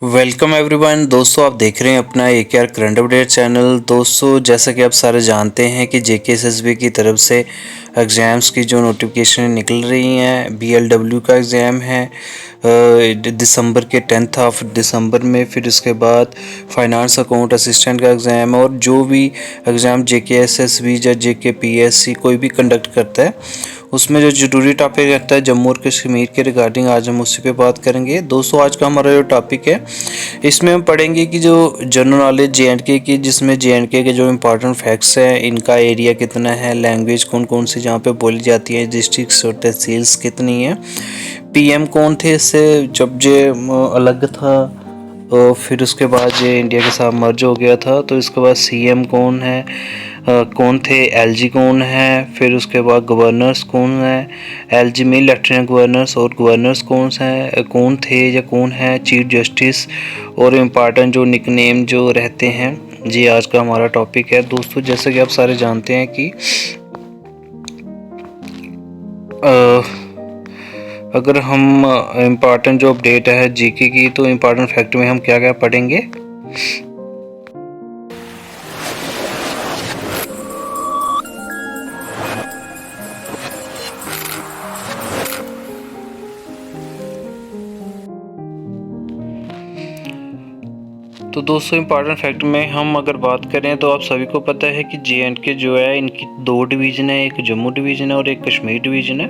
Welcome everyone दोस्तों, आप देख रहे हैं अपना AKR करंट अपडेट चैनल। दोस्तों, जैसा कि आप सारे जानते हैं कि JKSSB की तरफ से एग्ज़ाम्स की जो नोटिफिकेशन निकल रही हैं, BLW का एग्ज़ाम है दिसंबर के 10 ऑफ दिसंबर में। फिर उसके बाद फाइनेंस अकाउंट असिस्टेंट का एग्ज़ाम है, और जो भी एग्ज़ाम JKSSB या JKPSC कोई भी कंडक्ट करता है उसमें जो ज़रूरी टॉपिक रहता है जम्मू और कश्मीर के रिगार्डिंग, आज हम उसी पे बात करेंगे। दोस्तों, आज का हमारा जो टॉपिक है इसमें हम पढ़ेंगे कि जो जनरल नॉलेज JNK की, जिसमें JNK के जो इम्पोर्टेंट फैक्ट्स हैं, इनका एरिया कितना है, लैंग्वेज कौन कौन सी जहाँ पे बोली जाती है, डिस्ट्रिक्ट्स और तहसील्स कितनी है, PM कौन थे इससे जब ये अलग था, और फिर उसके बाद ये इंडिया के साथ मर्ज हो गया था, तो इसके बाद CM कौन है, कौन थे, LG कौन है, फिर उसके बाद गवर्नर्स कौन है, LG में लेफ्टिनेंट गवर्नर्स और गवर्नर्स कौन थे या कौन है, चीफ जस्टिस, और इम्पॉर्टेंट जो निकनेम जो रहते हैं। जी, आज का हमारा टॉपिक है। दोस्तों, जैसे कि आप सारे जानते हैं कि अगर हम इम्पॉर्टेंट जो अपडेट है GK की, तो इम्पॉर्टेंट फैक्ट में हम क्या क्या पढ़ेंगे। तो दोस्तों, इम्पॉर्टेंट फैक्ट में हम अगर बात करें तो आप सभी को पता है कि JNK जो है, इनकी दो डिवीज़न है, एक जम्मू डिवीज़न है और एक कश्मीर डिवीज़न है।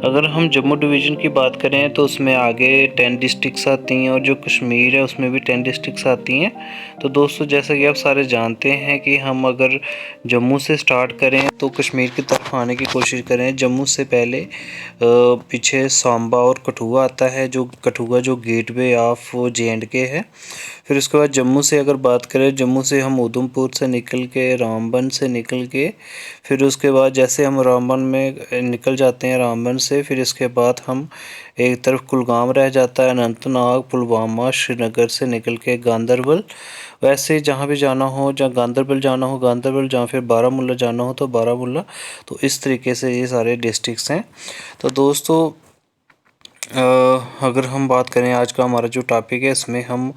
अगर हम जम्मू डिवीज़न की बात करें तो उसमें आगे 10 डिस्ट्रिक्ट्स आती हैं, और जो कश्मीर है उसमें भी 10 डिस्ट्रिक्ट्स आती हैं। तो दोस्तों, जैसा कि आप सारे जानते हैं कि हम अगर जम्मू से स्टार्ट करें तो कश्मीर की तरफ आने की कोशिश करें। जम्मू से पहले पीछे सांबा और कठुआ आता है, जो कठुआ जो गेटवे ऑफ JNK है। फिर उसके बाद जम्मू से अगर बात करें, जम्मू से हम उधमपुर से निकल के, रामबन से निकल के, फिर उसके बाद जैसे हम रामबन में निकल जाते हैं रामबन से, फिर इसके बाद हम एक तरफ कुलगाम रह जाता है, अनंतनाग, पुलवामा, श्रीनगर से निकल के गांदरबल। वैसे जहाँ भी जाना हो, जहाँ गांदरबल जाना हो गांदरबल, जहाँ फिर बारामूला जाना हो तो बारामूला। तो इस तरीके से ये सारे डिस्ट्रिक्ट्स हैं। तो दोस्तों, अगर हम बात करें आज का हमारा जो टॉपिक है, इसमें हम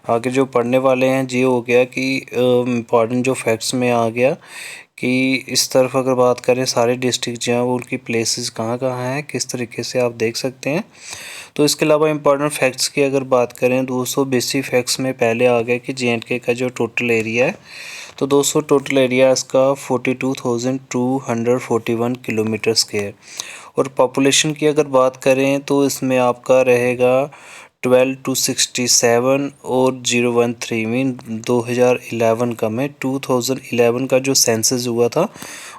आगे जो पढ़ने वाले हैं, ये हो गया कि इम्पॉर्टेंट जो फैक्ट्स में आ गया कि इस तरफ अगर बात करें सारे डिस्ट्रिक्ट जो हैं वो उनकी प्लेसेस कहाँ कहाँ हैं, किस तरीके से आप देख सकते हैं। तो इसके अलावा इम्पॉर्टेंट फैक्ट्स की अगर बात करें, 200 बेसिक फैक्ट्स में पहले आ गया कि JNK का जो टोटल एरिया है, तो 200 टोटल एरिया इसका 42,241 किलोमीटर स्क्वायर। और पॉपुलेशन की अगर बात करें तो इसमें आपका रहेगा 12,267 और 013 मीन 2011 का, में 2011 का जो सेंसस हुआ था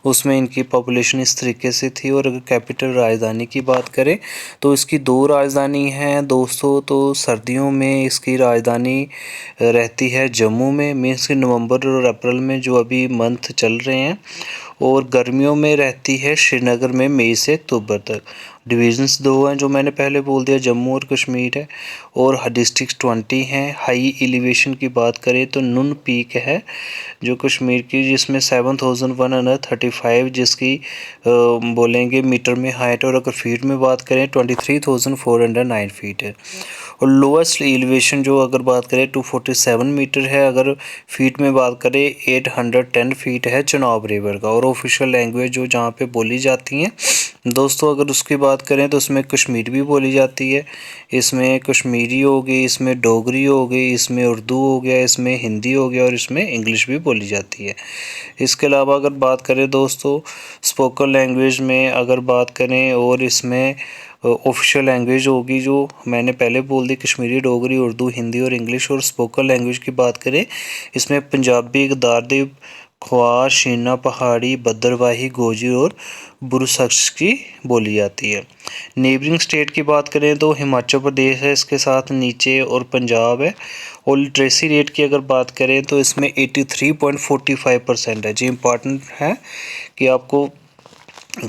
उसमें इनकी पॉपुलेशन इस तरीके से थी। और अगर कैपिटल राजधानी की बात करें तो इसकी दो राजधानी हैं दोस्तों। तो सर्दियों में इसकी राजधानी रहती है जम्मू में, मीन्स कि नवंबर और अप्रैल में जो अभी मंथ चल रहे हैं, और गर्मियों में रहती है श्रीनगर में मई से अक्टूबर तक। डिवीज़न्स दो हैं जो मैंने पहले बोल दिया, जम्मू और कश्मीर है, और डिस्ट्रिक्ट 20 हैं। हाई एलिवेशन की बात करें तो नुन पीक है जो कश्मीर की, जिसमें 7,135 जिसकी बोलेंगे मीटर में हाइट, और अगर फीट में बात करें 23,409 फीट है। और लोएस्ट एलिवेशन जो अगर बात करें 247 मीटर है, अगर फीट में बात करें 810 फीट है चनाब रिवर का। और ऑफिशियल लैंग्वेज जो जहाँ पे बोली जाती हैं दोस्तों, अगर उसकी बात करें तो इसमें कश्मीरी भी बोली जाती है, इसमें कश्मीरी हो गई, इसमें डोगरी हो गई, इसमें उर्दू हो गया, इसमें हिंदी हो गया, और इसमें इंग्लिश भी बोली जाती है। इसके अलावा अगर बात करें दोस्तों स्पोकन लैंग्वेज में अगर बात करें, और इसमें ऑफिशियल लैंग्वेज होगी जो मैंने पहले बोल दी, कश्मीरी, डोगरी, उर्दू, हिंदी और इंग्लिश। और स्पोकन लैंग्वेज की बात करें, इसमें पंजाबी, गदारदी, ख्वार, शीना, पहाड़ी, भद्रवाही, गोजी और बुरसक्स की बोली जाती है। नेबरिंग स्टेट की बात करें तो हिमाचल प्रदेश है इसके साथ नीचे, और पंजाब है। और लिटरेसी रेट की अगर बात करें तो इसमें 83.45% है। जी, इम्पॉर्टेंट है कि आपको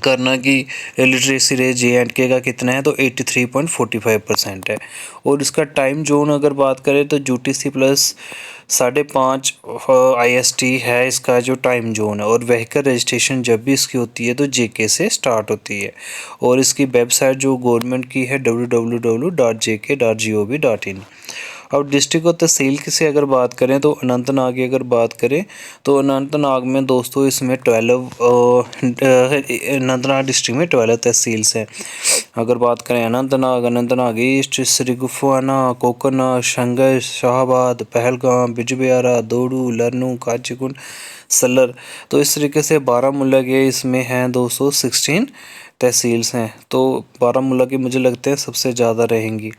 करना कि लिटरेसी रेट JNK का कितना है, तो 83.45% है। और इसका टाइम जोन अगर बात करें तो UTC प्लस 5:30 IST है इसका जो टाइम जोन है। और व्हीकल रजिस्ट्रेशन जब भी इसकी होती है तो JK से स्टार्ट होती है। और इसकी वेबसाइट जो गवर्नमेंट की है www.jk.gov.in। अब डिस्ट्रिक्ट और तहसील की से अगर बात करें तो अनंतनाग की अगर बात करें तो अनंतनाग में दोस्तों इसमें 12 अनंतनाग डिस्ट्रिक्ट में 12 तहसील्स हैं। अगर बात करें अनंतनाग ईस्ट, श्रीगुफवाना, कोकरना, शंगर, शाहबाद, पहलगाम, बिजबिहारा, दोडू, लरनू, काचीगुंड, सल्लर। तो इस तरीके से बारामूला के इसमें हैं दोस्तों 16 तहसील्स हैं। तो बारामूला की मुझे लगते हैं सबसे ज़्यादा रहेंगी।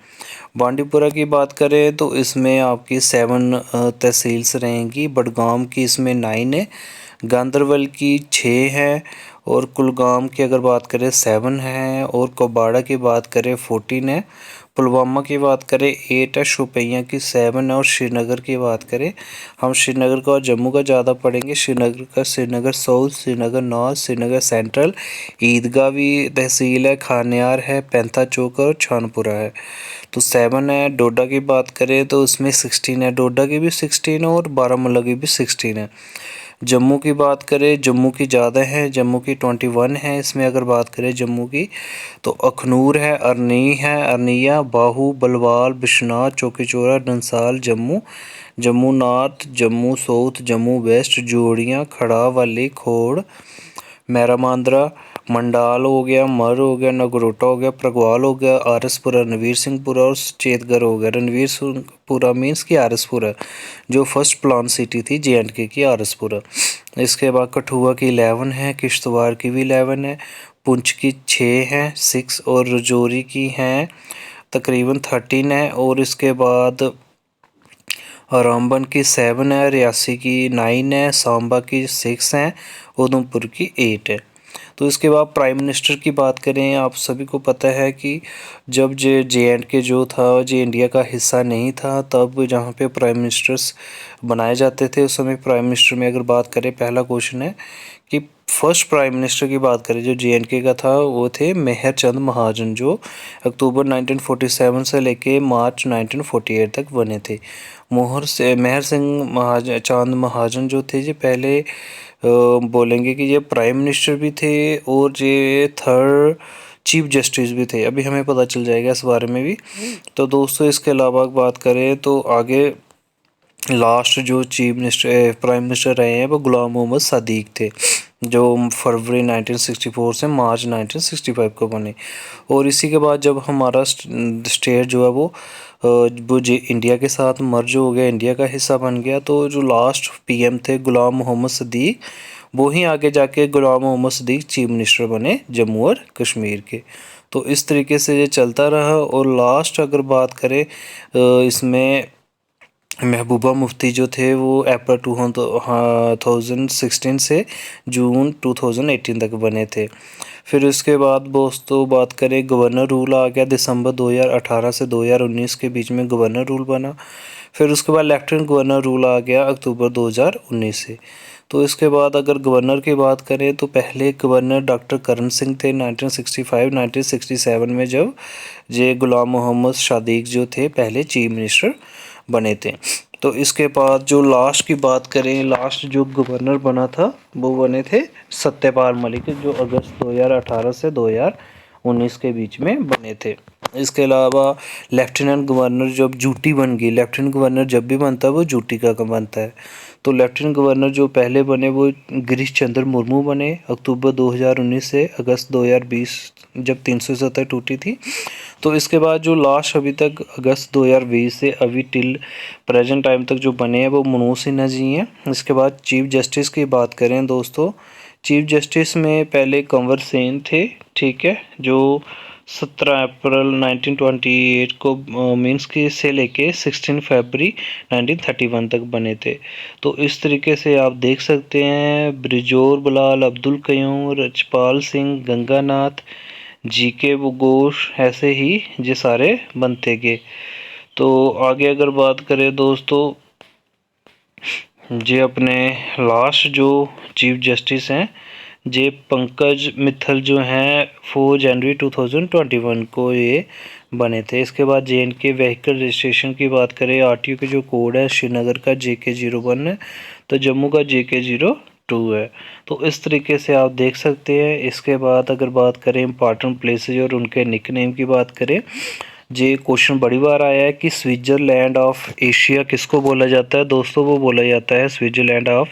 बांडीपुरा की बात करें तो इसमें आपकी 7 तहसील्स रहेंगी। बडगाम की इसमें 9 है, गांदरबल की 6 है, और कुलगाम की अगर बात करें 7 है, और कोबाड़ा की बात करें 14 है, पुलवामा की बात करें 8 है, शोपियां की 7 है, और श्रीनगर की बात करें, हम श्रीनगर का और जम्मू का ज़्यादा पढ़ेंगे। Srinagar south, Srinagar north, Srinagar central, Eidgah भी तहसील है, खानियार है, पैंथा चौक और छानपुरा है। तो 7 है। डोडा की बात करें तो उसमें 16 है, डोडा की भी 16 है, और बारामूला की भी 16 है। जम्मू की बात करें, जम्मू की ज़्यादा है, जम्मू की 21 है। इसमें अगर बात करें जम्मू की तो अखनूर है, अरनी है, Arnia, Bahu, Bhalwal, Bishnah, Chowki Choura, Dansal, Jammu north, Jammu south, Jammu west, जोड़ियाँ, खड़ा वाली, खोड़, मैरामांद्रा, मंडाल हो गया, मर हो गया, नगरोटा हो गया, प्रगवाल हो गया, आरएसपुरा, रणवीर सिंहपुरा और चेतगढ़ हो गया। रणवीर सिंहपुरा मीन्स की आरएसपुरा जो फर्स्ट प्लान सिटी थी जेएंडके की, आरएसपुरा। इसके बाद कठुआ की 11 है, किश्तवाड़ की भी 11 है, पुंछ की 6 है 6, और रजौरी की हैं तकरीबन 13 है, और इसके बाद रामबन की 7 है, रियासी की 9 है, सांबा की 6 है, उधमपुर की 8 है। तो इसके बाद प्राइम मिनिस्टर की बात करें, आप सभी को पता है कि जब जे.एंड.के जो था, जे इंडिया का हिस्सा नहीं था, तब जहाँ पे प्राइम मिनिस्टर्स बनाए जाते थे उस समय प्राइम मिनिस्टर में अगर बात करें, पहला क्वेश्चन है कि फर्स्ट प्राइम मिनिस्टर की बात करें जो जे.एंड.के का था, वो थे मेहर चंद महाजन, जो अक्टूबर 1947 से लेके मार्च 1948 तक बने थे। मेहर सिंह चांद महाजन जो थे, ये पहले बोलेंगे कि ये प्राइम मिनिस्टर भी थे और ये थर्ड चीफ जस्टिस भी थे। अभी हमें पता चल जाएगा इस बारे में भी। तो दोस्तों इसके अलावा बात करें तो आगे लास्ट जो चीफ मिनिस्टर प्राइम मिनिस्टर रहे हैं वो गुलाम मोहम्मद सदीक थे, जो फरवरी 1964 से मार्च 1965 को बने। और इसी के बाद जब हमारा स्टेट जो है वो इंडिया के साथ मर्ज हो गया, इंडिया का हिस्सा बन गया, तो जो लास्ट पीएम थे गुलाम मोहम्मद सदीक, वो ही आगे जाके गुलाम मोहम्मद सदीक चीफ मिनिस्टर बने जम्मू और कश्मीर के। तो इस तरीके से ये चलता रहा। और लास्ट अगर बात करें इसमें महबूबा मुफ्ती जो थे वो अप्रैल 2016 से जून 2018 तक बने थे। फिर उसके बाद दोस्तों बात करें, गवर्नर रूल आ गया दिसंबर 2018 से 2019 के बीच में गवर्नर रूल बना। फिर उसके बाद लेफ्टिनेंट गवर्नर रूल आ गया अक्टूबर 2019 से। तो इसके बाद अगर गवर्नर की बात करें तो पहले गवर्नर डॉक्टर करण सिंह थे 1965-1967 में, जब जे गुलाम मोहम्मद सदीक जो थे पहले चीफ मिनिस्टर बने थे। तो इसके बाद जो लास्ट की बात करें, लास्ट जो गवर्नर बना था वो बने थे सत्यपाल मलिक, जो अगस्त 2018 से 2019 के बीच में बने थे। इसके अलावा लेफ्टिनेंट गवर्नर जब ड्यूटी बन गई, लेफ्टिनेंट गवर्नर जब भी बनता है वो ड्यूटी का बनता है। तो लेफ्टिनेंट गवर्नर जो पहले बने वो गिरीश चंद्र मुर्मू बने अक्टूबर 2019 से अगस्त 2020, जब 370 टूटी थी। तो इसके बाद जो लास्ट अभी तक अगस्त 2020 से अभी टिल प्रेजेंट टाइम तक जो बने हैं वो मनोज सिन्हा जी हैं। इसके बाद चीफ जस्टिस की बात करें दोस्तों, चीफ जस्टिस में पहले कंवर सेन थे, ठीक है, जो 17 अप्रैल 1928 को मीन्स की से लेके 16 फरवरी 1931 तक बने थे। तो इस तरीके से आप देख सकते हैं ब्रिजोर बलाल, अब्दुल कयूम, रजपाल सिंह, गंगानाथ, जीके घोष, ऐसे ही ये सारे बनते गए। तो आगे अगर बात करें दोस्तों, ये अपने लास्ट जो चीफ जस्टिस हैं जे पंकज मित्तल जो हैं 4 जनवरी 2021 को ये बने थे। इसके बाद जे.एंड.के व्हीकल रजिस्ट्रेशन की बात करें, आरटीओ के जो कोड है श्रीनगर का JK01 है, तो जम्मू का JK02 है। तो इस तरीके से आप देख सकते हैं। इसके बाद अगर बात करें इंपॉर्टेंट प्लेसेज और उनके निकनेम की बात करें, ये क्वेश्चन बड़ी बार आया है कि स्विट्ज़रलैंड ऑफ एशिया किसको बोला जाता है दोस्तों, वो बोला जाता है स्विट्ज़रलैंड ऑफ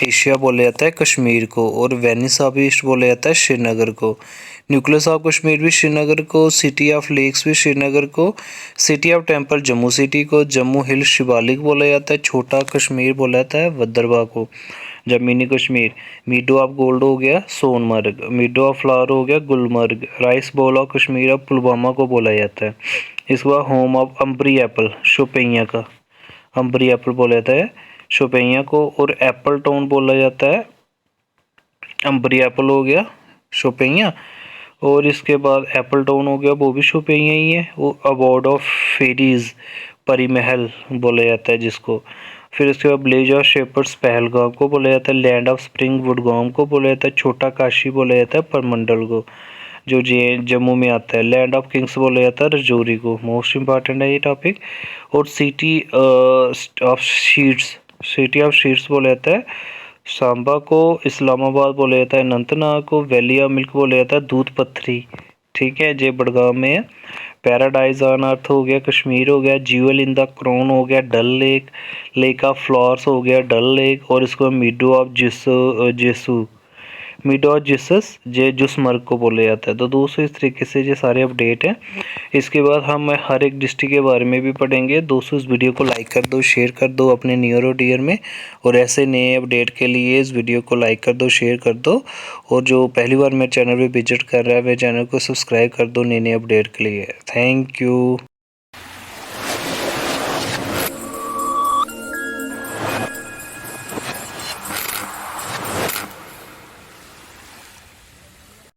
एशिया बोला जाता है कश्मीर को, और वेनिस ऑफ ईस्ट बोला जाता है श्रीनगर को, न्यूक्लियस ऑफ कश्मीर भी श्रीनगर को, सिटी ऑफ लेक्स भी श्रीनगर को, city of temple Jammu city को, जम्मू हिल शिवालिक बोला जाता है, छोटा कश्मीर बोला जाता है भद्रवाह को, जब मिनी कश्मीर, मीडो ऑफ गोल्ड हो गया सोनमर्ग, मीडो ऑफ फ्लावर हो गया Gulmarg, rice bowl of Kashmir of Pulwama को बोला जाता है। इसके बाद home of ambery Apple Shopian का, अम्बरी एप्पल बोला जाता है शोपियाँ को, और एप्पल टाउन बोला जाता है, अम्बरी एप्पल हो गया शोपियाँ, और इसके बाद एप्पल टाउन हो गया वो भी शोपियाँ ही है, वो अवार्ड ऑफ फेरीज परी महल बोला जाता है जिसको, फिर उसके बाद ब्लेज ऑफ शेपर्ड्स पहलगाम को बोला जाता है, लैंड ऑफ स्प्रिंग वुडगाम को बोला जाता है, छोटा काशी बोला जाता है परमंडल को जो जम्मू में आता है, लैंड ऑफ किंग्स बोला जाता है रजौरी को, मोस्ट इंपॉर्टेंट है ये टॉपिक, और city of sheets, city of sheets बोला जाता है सांबा को, इस्लामाबाद बोला जाता है अनंतनाग को, वैली ऑफ मिल्क बोला जाता है दूध पथरी, ठीक है जे बड़गाम में है, पैराडाइज ऑन अर्थ हो गया कश्मीर हो गया, ज्यूल इन द क्राउन हो गया Dal lake, lake of flowers हो गया डल लेक, और इसको meadow of Jesu meadow of Jesus J Yusmarg को बोला जाता है। तो दोस्तों इस तरीके से ये सारे अपडेट हैं। इसके बाद हम हर एक डिस्ट्रिक्ट के बारे में भी पढ़ेंगे। दोस्तों इस वीडियो को लाइक कर दो, शेयर कर दो अपने नियर और डियर में, और ऐसे नए अपडेट के लिए इस वीडियो को लाइक कर दो, शेयर कर दो, और जो पहली बार मेरे चैनल पर विजिट कर रहा है वह चैनल को सब्सक्राइब कर दो नए नए अपडेट के लिए। Thank you.